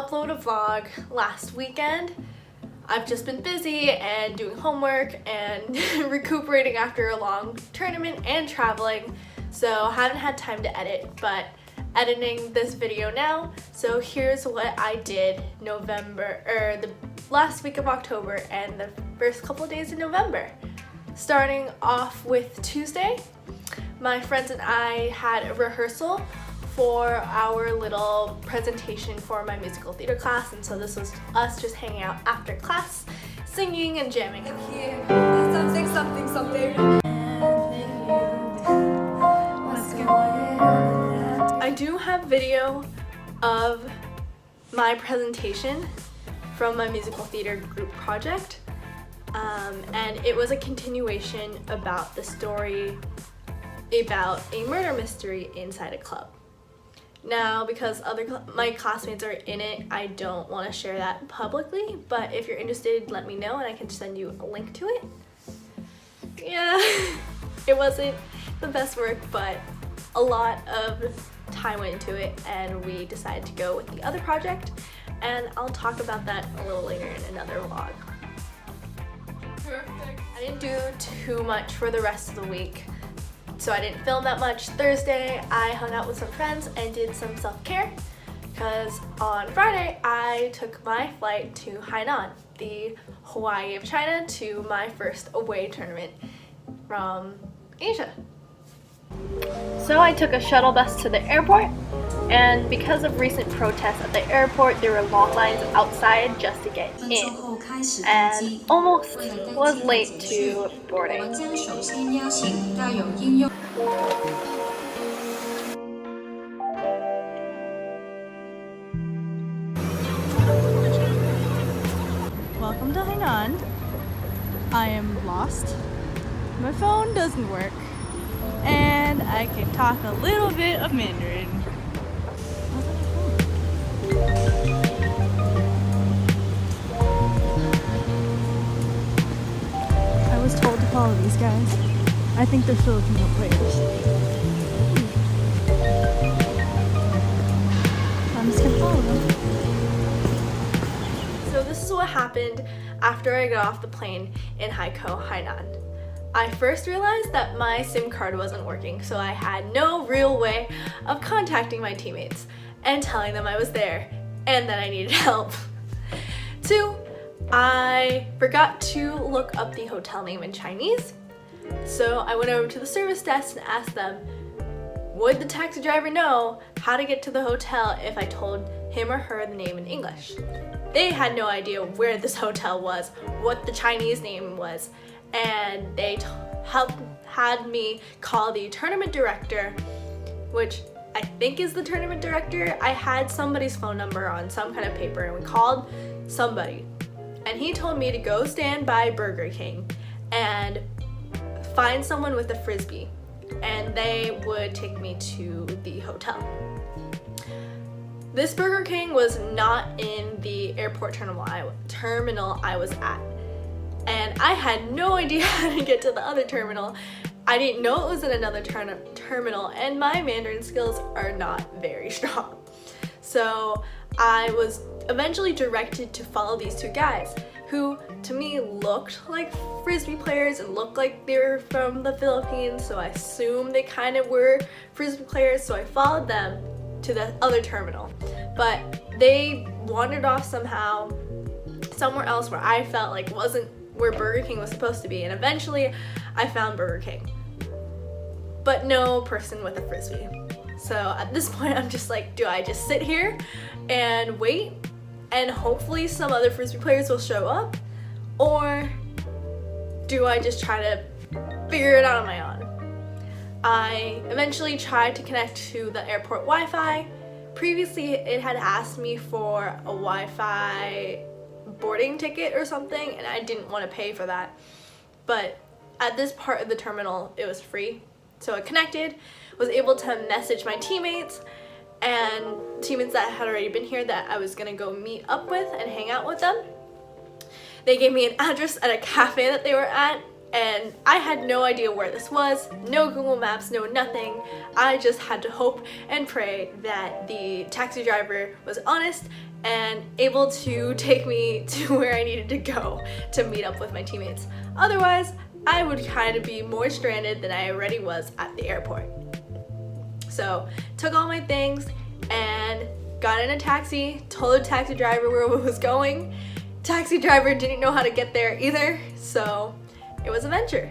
upload a vlog last weekend. I've just been busy and doing homework and recuperating after a long tournament and traveling, so haven't had time to edit, but editing this video now. So here's what I did the last week of October and the first couple of days in November. Starting off with Tuesday, my friends and I had a rehearsal for our little presentation for my musical theater class, and so this was us just hanging out after class, singing and jamming. Something. I do have video of my presentation from my musical theater group project, and it was a continuation about the story about a murder mystery inside a club. Now, because my classmates are in it, I don't want to share that publicly, but if you're interested, let me know and I can send you a link to it. Yeah, it wasn't the best work, but a lot of time went into it and we decided to go with the other project, and I'll talk about that a little later in another vlog. Perfect. I didn't do too much for the rest of the week, so I didn't film that much. Thursday, I hung out with some friends and did some self-care, because on Friday, I took my flight to Hainan, the Hawaii of China, to my first away tournament from Asia. So I took a shuttle bus to the airport, and because of recent protests at the airport, there were long lines outside just to get in, and almost was late to boarding. Welcome to Hainan. I am lost. My phone doesn't work, and I can talk a little bit of Mandarin. I was told to follow these guys. I think they're Filipino players. I'm just gonna follow them. So this is what happened after I got off the plane in Hainan. I first realized that my SIM card wasn't working, so I had no real way of contacting my teammates and telling them I was there and that I needed help. 2, I forgot to look up the hotel name in Chinese, so I went over to the service desk and asked them, would the taxi driver know how to get to the hotel if I told him or her the name in English? They had no idea where this hotel was, what the Chinese name was, and they had me call the tournament director, which I think is the tournament director. I had somebody's phone number on some kind of paper, and we called somebody, and he told me to go stand by Burger King and find someone with a frisbee, and they would take me to the hotel. This Burger King was not in the airport terminal I was at, and I had no idea how to get to the other terminal. I didn't know it was in another terminal, and my Mandarin skills are not very strong. So I was eventually directed to follow these 2 guys who to me looked like frisbee players and looked like they were from the Philippines, so I assumed they kind of were frisbee players, so I followed them to the other terminal. But they wandered off somehow somewhere else where I felt like wasn't where Burger King was supposed to be, and eventually I found Burger King, but no person with a frisbee. So at this point I'm just like, do I just sit here and wait and hopefully some other frisbee players will show up, or do I just try to figure it out on my own? I eventually tried to connect to the airport Wi-Fi. Previously it had asked me for a Wi-Fi boarding ticket or something, and I didn't want to pay for that, but at this part of the terminal it was free, so I connected, was able to message my teammates, and teammates that had already been here that I was gonna go meet up with and hang out with them. They gave me an address at a cafe that they were at, and I had no idea where this was, no Google Maps, no nothing. I just had to hope and pray that the taxi driver was honest and able to take me to where I needed to go to meet up with my teammates. Otherwise, I would kind of be more stranded than I already was at the airport. So, took all my things and got in a taxi, told the taxi driver where I was going. Taxi driver didn't know how to get there either, so it was a venture.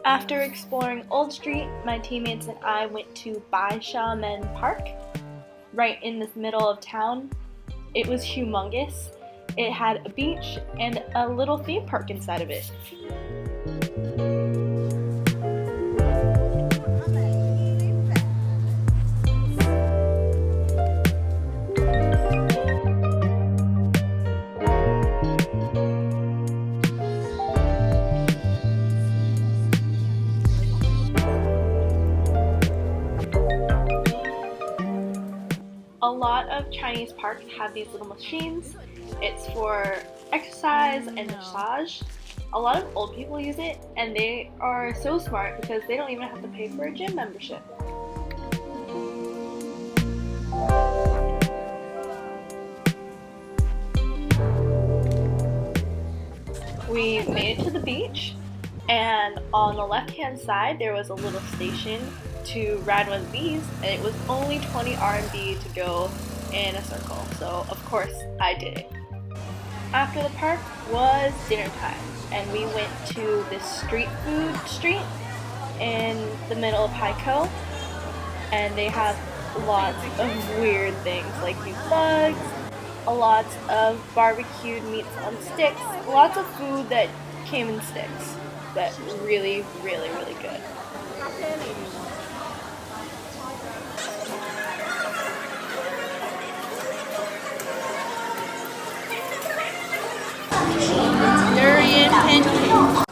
After exploring Old Street, my teammates and I went to Hainan Park, right in the middle of town. It was humongous. It had a beach and a little theme park inside of it. A lot of Chinese parks have these little machines. It's for exercise and massage. A lot of old people use it, and they are so smart because they don't even have to pay for a gym membership. We made it to the beach, and on the left-hand side there was a little station to ride one of these, and it was only 20 RMB to go in a circle, so of course I did it. After the park was dinner time, and we went to this street food street in the middle of Haikou, and they have lots of weird things like these bugs, a lot of barbecued meats on sticks, lots of food that came in sticks, but really, really, really good. Durian pancake.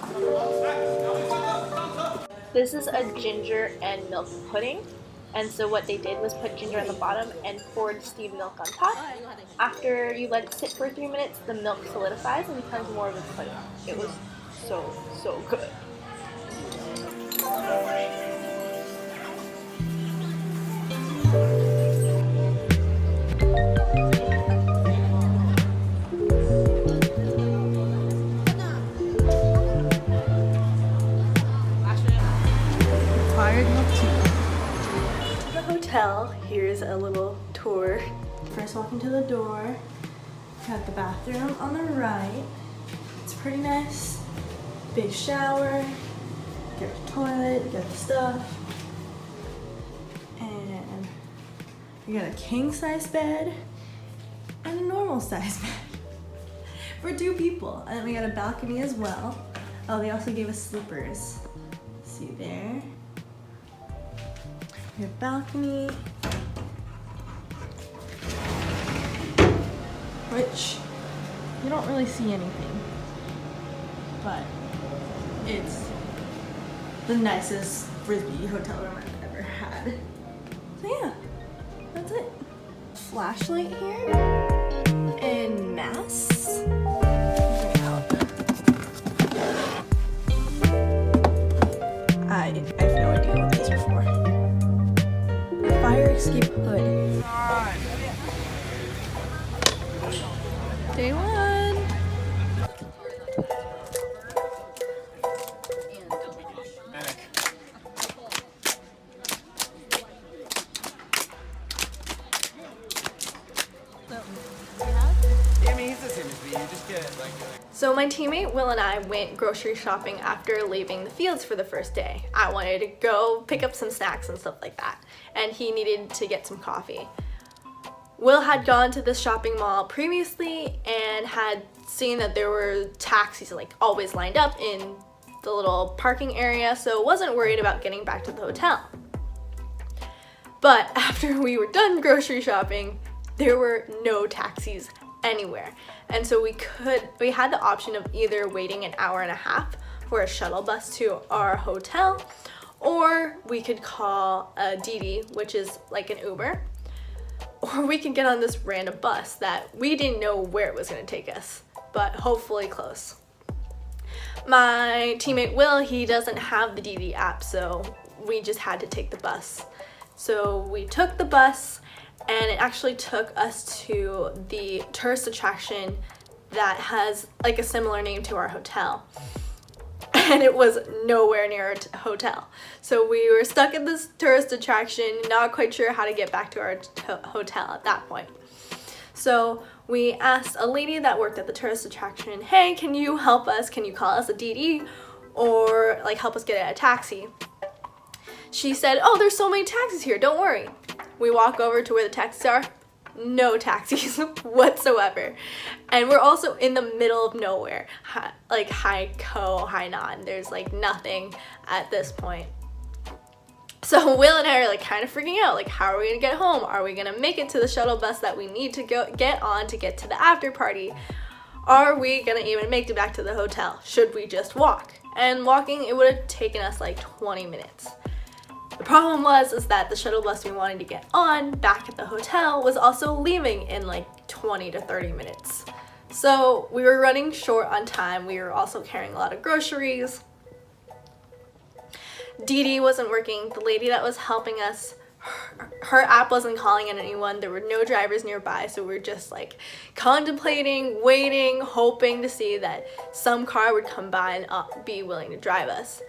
This is a ginger and milk pudding, and so what they did was put ginger on the bottom and poured steamed milk on top. After you let it sit for 3 minutes, the milk solidifies and becomes more of a pudding. It was so good. The hotel, here's a little tour. First walk into the door, got the bathroom on the right. It's pretty nice. Big shower, get the toilet, get the stuff. And we got a king size bed and a normal size bed for 2 people. And then we got a balcony as well. Oh, they also gave us sleepers. See there? We have a balcony, which you don't really see anything, but it's the nicest Frisbee hotel room I've ever had. So yeah, that's it. Flashlight here and masks. I have no idea what these are for. Fire escape hood. Day 1. So my teammate Will and I went grocery shopping after leaving the fields for the first day. I wanted to go pick up some snacks and stuff like that, and he needed to get some coffee. Will had gone to this shopping mall previously and had seen that there were taxis like always lined up in the little parking area, so wasn't worried about getting back to the hotel. But after we were done grocery shopping, there were no taxis anywhere. And so we had the option of either waiting an hour and a half for a shuttle bus to our hotel, or we could call a Didi, which is like an Uber, or we could get on this random bus that we didn't know where it was going to take us, but hopefully close. My teammate Will, he doesn't have the Didi app, so we just had to take the bus. So we took the bus, and it actually took us to the tourist attraction that has like a similar name to our hotel. And it was nowhere near our hotel. So we were stuck at this tourist attraction, not quite sure how to get back to our hotel at that point. So we asked a lady that worked at the tourist attraction, hey, can you help us? Can you call us a Didi or like help us get a taxi? She said, oh, there's so many taxis here, don't worry. We walk over to where the taxis are, no taxis whatsoever. And we're also in the middle of nowhere, like Hainan. There's like nothing at this point. So Will and I are like kind of freaking out, like how are we gonna get home? Are we gonna make it to the shuttle bus that we need to get on to get to the after party? Are we gonna even make it back to the hotel? Should we just walk? And walking, it would have taken us like 20 minutes. The problem is that the shuttle bus we wanted to get on back at the hotel was also leaving in like 20 to 30 minutes. So we were running short on time. We were also carrying a lot of groceries. Didi wasn't working. The lady that was helping us, her app wasn't calling in anyone. There were no drivers nearby, so we were just like contemplating, waiting, hoping to see that some car would come by and be willing to drive us.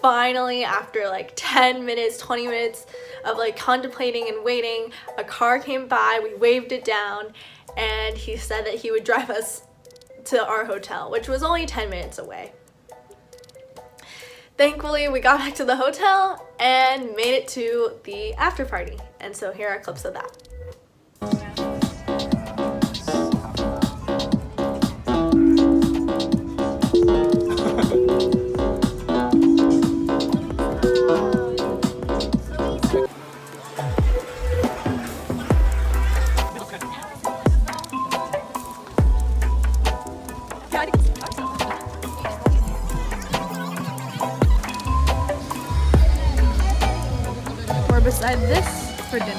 Finally, after like 10 minutes, 20 minutes of like contemplating and waiting, a car came by, we waved it down, and he said that he would drive us to our hotel, which was only 10 minutes away. Thankfully, we got back to the hotel and made it to the after party. And so here are clips of that. Beside this for dinner.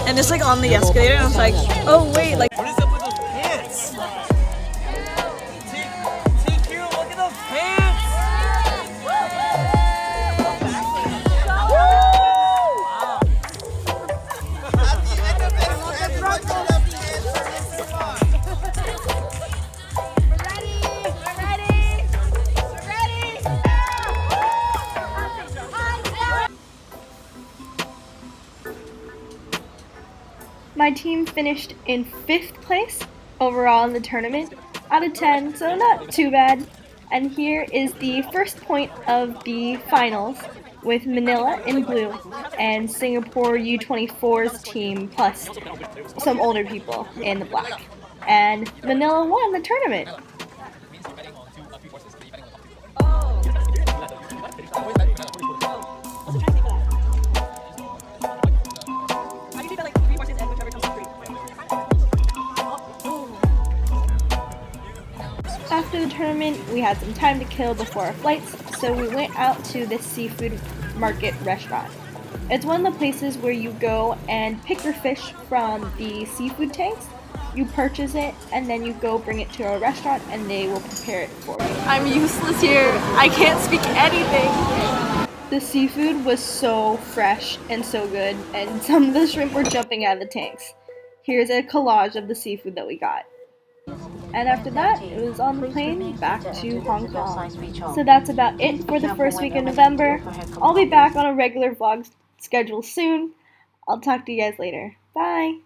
And it's like on the escalator and I was like, oh wait, like what is up with those pants? Take care, look at those pants! my team finished in 5th place overall in the tournament out of 10, so not too bad. And here is the first point of the finals with Manila in blue and Singapore U24's team plus some older people in the black. And Manila won the tournament. After the tournament, we had some time to kill before our flights, so we went out to this seafood market restaurant. It's one of the places where you go and pick your fish from the seafood tanks, you purchase it, and then you go bring it to a restaurant and they will prepare it for you. I'm useless here. I can't speak anything. The seafood was so fresh and so good, and some of the shrimp were jumping out of the tanks. Here's a collage of the seafood that we got. And after that, it was on the plane back to Hong Kong. So that's about it for the first week of November. I'll be back on a regular vlog schedule soon. I'll talk to you guys later. Bye!